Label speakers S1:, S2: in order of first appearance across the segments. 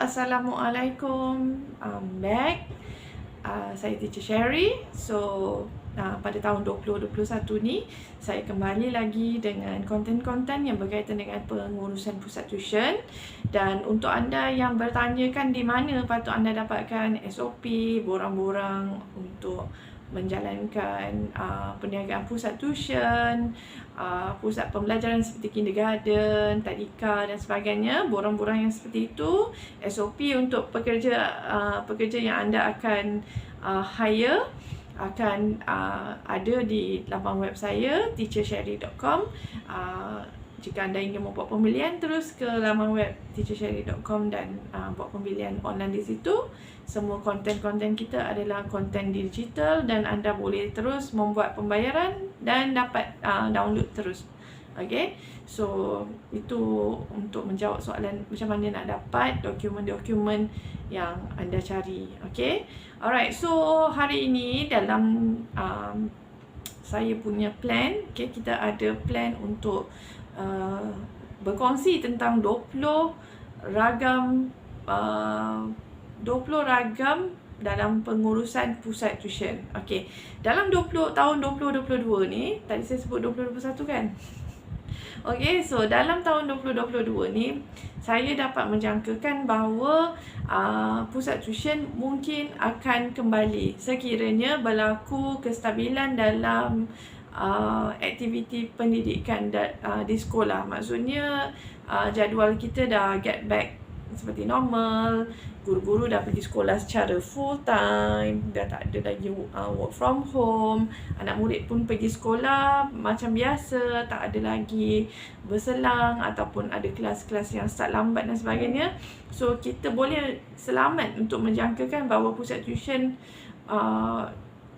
S1: Assalamualaikum. Back. Saya Teacher Sherry. Pada tahun 2021 ni, saya kembali lagi dengan konten-konten yang berkaitan dengan pengurusan pusat tuition. Dan untuk anda yang bertanyakan di mana patut anda dapatkan SOP, borang-borang untuk menjalankan perniagaan pusat tuition, pusat pembelajaran seperti kindergarten, tadika dan sebagainya, borang-borang yang seperti itu, SOP untuk pekerja yang anda akan hire akan ada di laman web saya teachersherry.com. Jika anda ingin membuat pembelian, terus ke laman web teachersherry.com dan buat pembelian online di situ. Semua konten-konten kita adalah konten digital dan anda boleh terus membuat pembayaran dan dapat download terus. Okay, so itu untuk menjawab soalan macam mana nak dapat dokumen-dokumen yang anda cari. Okay, alright. So hari ini dalam saya punya plan, okay, kita ada plan untuk berkongsi tentang 20 ragam dalam pengurusan pusat tuition. Okay, dalam tahun 2022 ni, tadi saya sebut 2021 kan? Okay, so dalam tahun 2022 ni, saya dapat menjangkakan bahawa pusat tuition mungkin akan kembali sekiranya berlaku kestabilan dalam aktiviti pendidikan di sekolah. Maksudnya jadual kita dah get back seperti normal, guru-guru dah pergi sekolah secara full time, dah tak ada lagi work from home, anak murid pun pergi sekolah macam biasa, tak ada lagi berselang ataupun ada kelas-kelas yang start lambat dan sebagainya. So kita boleh selamat untuk menjangkakan bahawa pusat tuition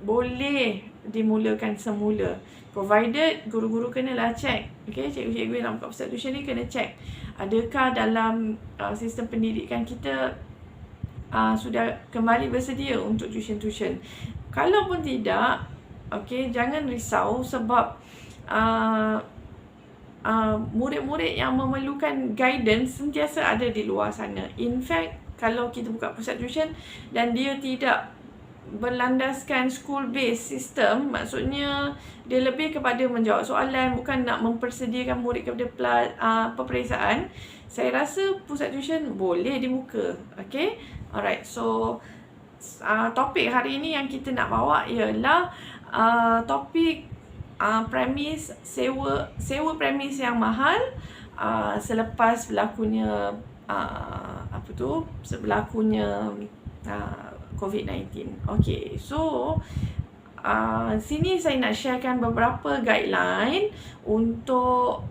S1: boleh dimulakan semula, provided guru-guru kenalah check. Okay, cikgu-cikgu yang nak buka pusat tuition ni kena check adakah dalam sistem pendidikan kita sudah kembali bersedia untuk tuition-tuition. Kalau pun tidak, okay, jangan risau sebab murid-murid yang memerlukan guidance sentiasa ada di luar sana. In fact, kalau kita buka pusat tuition dan dia tidak berlandaskan school-based system, maksudnya dia lebih kepada menjawab soalan, bukan nak mempersediakan murid kepada peperiksaan, saya rasa pusat tuition boleh dibuka. Okay, alright. So topik hari ini yang kita nak bawa ialah topik premis sewa premis yang mahal selepas berlakunya COVID-19. Okay, so sini saya nak sharekan beberapa guideline untuk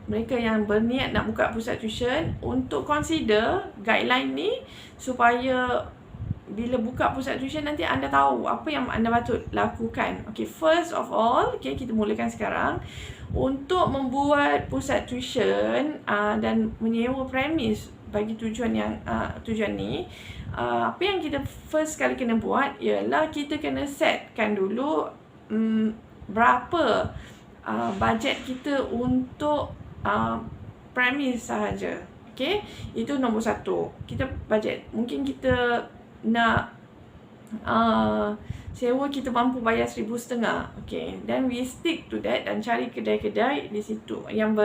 S1: mereka yang berniat nak buka pusat tuition untuk consider guideline ni supaya bila buka pusat tuition nanti anda tahu apa yang anda patut lakukan. Okay, first of all, okay, kita mulakan sekarang. Untuk membuat pusat tuition dan menyewa premis bagi tujuan ni, apa yang kita first kali kena buat ialah kita kena setkan dulu berapa bajet kita untuk premis sahaja. Okay, itu nombor satu. Kita bajet, mungkin kita nak sewa, kita mampu bayar 1,500. Okay, then we stick to that dan cari kedai-kedai di situ yang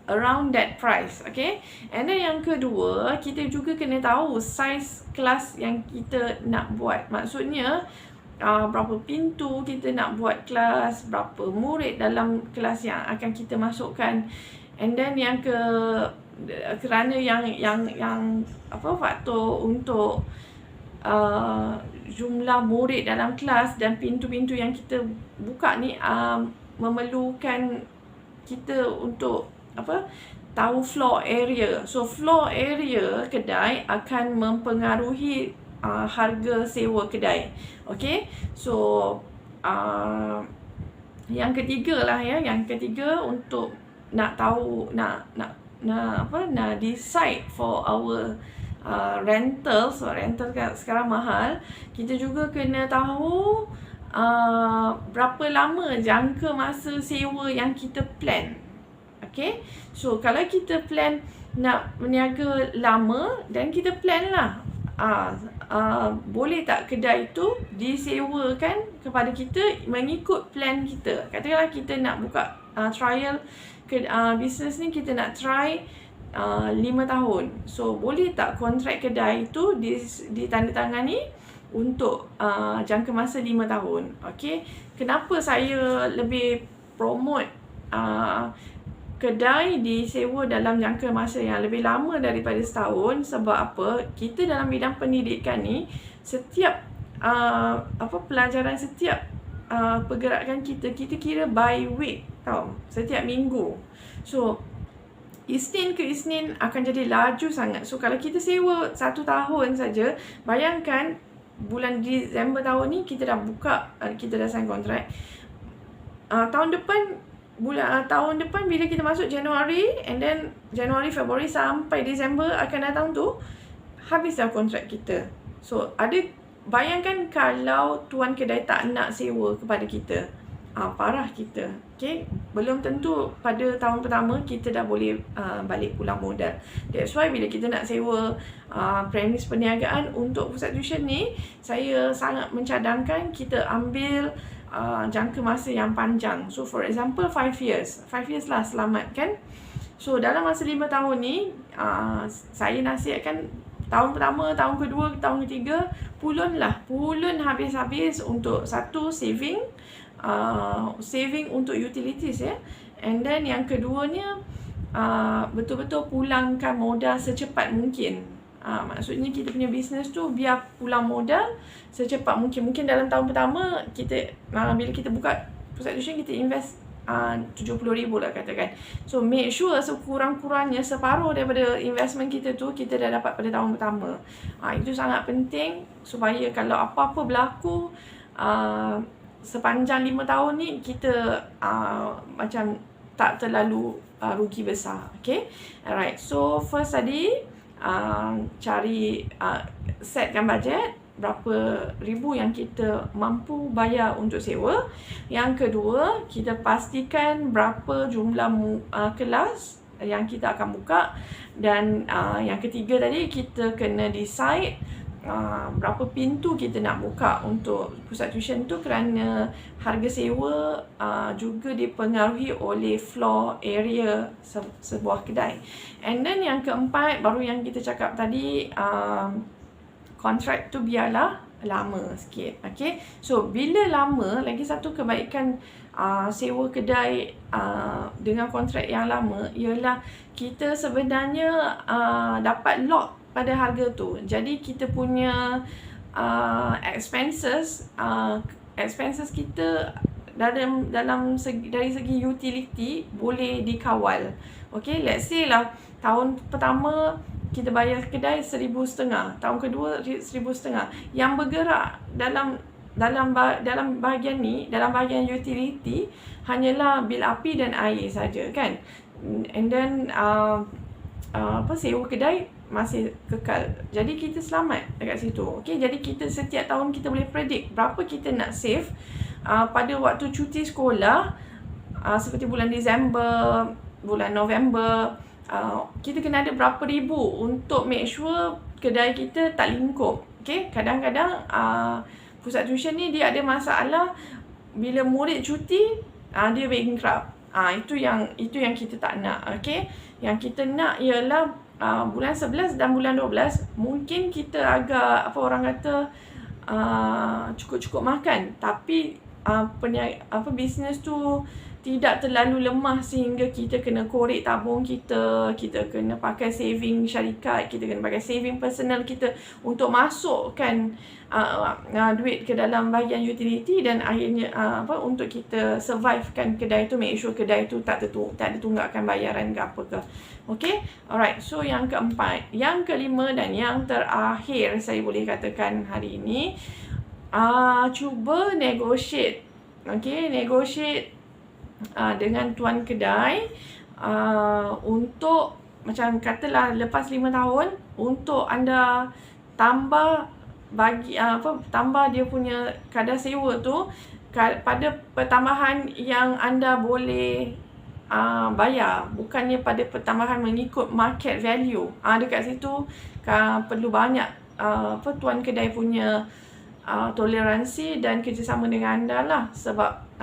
S1: around that price. Okay, and then yang kedua, kita juga kena tahu size kelas yang kita nak buat. Maksudnya berapa pintu kita nak buat kelas, berapa murid dalam kelas yang akan kita masukkan. And then yang kerana faktor untuk jumlah murid dalam kelas dan pintu-pintu yang kita buka ni memerlukan kita untuk tahu floor area. So floor area kedai akan mempengaruhi harga sewa kedai. Okay, so yang ketiga lah ya, yang ketiga untuk nak tahu nak decide for our rental. So rental sekarang mahal, kita juga kena tahu berapa lama jangka masa sewa yang kita plan. Okay, so kalau kita plan nak berniaga lama dan kita plan lah. Boleh tak kedai tu disewakan kepada kita mengikut plan kita. Katakanlah kita nak buka trial bisnes ni, kita nak try 5 tahun. So boleh tak kontrak kedai tu ditandatangani untuk jangka masa 5 tahun. Okay, kenapa saya lebih promote kedai disewa dalam jangka masa yang lebih lama daripada setahun? Sebab apa? Kita dalam bidang pendidikan ni, setiap pelajaran, setiap pergerakan kita kira by week tau, setiap minggu. So Isnin ke Isnin akan jadi laju sangat. So kalau kita sewa 1 tahun saja, bayangkan bulan Disember tahun ni kita dah buka, kita dah sign kontrak. Tahun depan bila kita masuk Januari, and then Januari, Februari sampai Disember akan datang tu, habis dah kontrak kita. So bayangkan kalau tuan kedai tak nak sewa kepada kita, parah kita. Okay, belum tentu pada tahun pertama kita dah boleh balik pulang modal. That's why bila kita nak sewa premis perniagaan untuk pusat tuition ni, saya sangat mencadangkan kita ambil jangka masa yang panjang. So for example 5 years lah, selamat kan. So dalam masa 5 tahun ni, saya nasihatkan tahun pertama, tahun kedua, tahun ketiga, pulun habis-habis untuk satu saving untuk utilities ya. And then yang keduanya, betul-betul pulangkan modal secepat mungkin. Maksudnya kita punya bisnes tu biar pulang modal secepat mungkin. Mungkin dalam tahun pertama kita, bila kita buka pusat tuition, kita invest 70,000 lah katakan. So make sure sekurang-kurangnya separuh daripada investment kita tu kita dah dapat pada tahun pertama. Itu sangat penting supaya kalau apa-apa berlaku sepanjang 5 tahun ni, kita macam tak terlalu rugi besar. Okay, alright. So first tadi cari setkan bajet berapa ribu yang kita mampu bayar untuk sewa. Yang kedua, kita pastikan berapa jumlah kelas yang kita akan buka. Dan yang ketiga tadi, kita kena decide berapa pintu kita nak buka untuk pusat tuition tu, kerana harga sewa juga dipengaruhi oleh floor area sebuah kedai. And then yang keempat, baru yang kita cakap tadi, kontrak tu biarlah lama sikit. Okay, so bila lama, lagi satu kebaikan sewa kedai dengan kontrak yang lama ialah kita sebenarnya dapat lock pada harga tu. Jadi kita punya expenses kita dari segi utility boleh dikawal. Okay, let's say lah tahun pertama kita bayar kedai 1,500, tahun kedua 1,500. Yang bergerak dalam bahagian ni, dalam bahagian utility, hanyalah bil api dan air saja kan. And then sewa kedai masih kekal. Jadi kita selamat dekat situ. Okay, jadi kita setiap tahun kita boleh predict berapa kita nak save pada waktu cuti sekolah, seperti bulan Disember, bulan November. Kita kena ada berapa ribu untuk make sure kedai kita tak lingkup. Okay, kadang-kadang pusat tuition ni dia ada masalah bila murid cuti, dia bankrupt. Itu yang kita tak nak. Okay, yang kita nak ialah bulan 11 dan bulan 12 mungkin kita agak cukup-cukup makan, tapi bisnes tu tidak terlalu lemah sehingga kita kena korek tabung kita kena pakai saving syarikat, kita kena pakai saving personal kita untuk masukkan duit ke dalam bahagian utility, dan akhirnya untuk kita survivekan kedai tu, make sure kedai tu tak ada tunggakan bayaran ke apa ke. Okay, alright. So yang keempat, yang kelima dan yang terakhir saya boleh katakan hari ini, cuba negotiate. Okay, negotiate dengan tuan kedai untuk, macam katalah lepas 5 tahun, untuk anda tambah dia punya kadar sewa tu pada pertambahan yang anda boleh bayar, bukannya pada pertambahan mengikut market value. Dekat situ perlu banyak tuan kedai punya toleransi dan kerjasama dengan anda lah. Sebab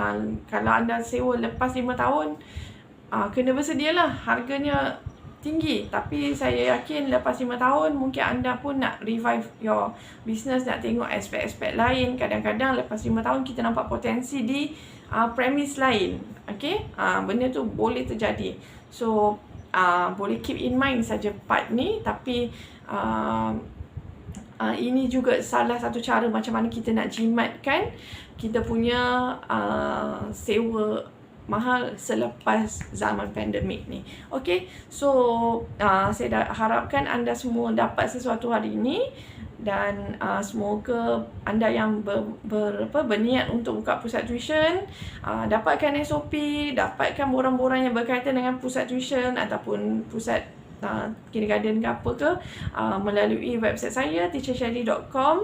S1: kalau anda sewa lepas 5 tahun, kena bersedialah, harganya tinggi. Tapi saya yakin lepas 5 tahun mungkin anda pun nak revive your business, nak tengok aspek-aspek lain. Kadang-kadang lepas 5 tahun kita nampak potensi di premise lain. Okay, benda tu boleh terjadi. So boleh keep in mind saja part ni. Tapi ini juga salah satu cara macam mana kita nak jimatkan kita punya sewa mahal selepas zaman pandemik ni. Okay, so saya harapkan anda semua dapat sesuatu hari ini. Dan semoga anda yang berniat untuk buka pusat tuition, dapatkan SOP, dapatkan borang-borang yang berkaitan dengan pusat tuition ataupun pusat kindergarten ke apa ke, melalui website saya teachershelly.com.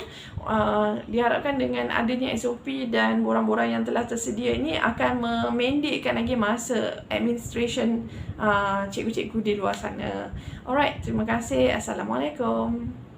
S1: Diharapkan dengan adanya SOP dan borang-borang yang telah tersedia ini akan memendekkan lagi masa administration cikgu-cikgu di luar sana. Alright, terima kasih. Assalamualaikum.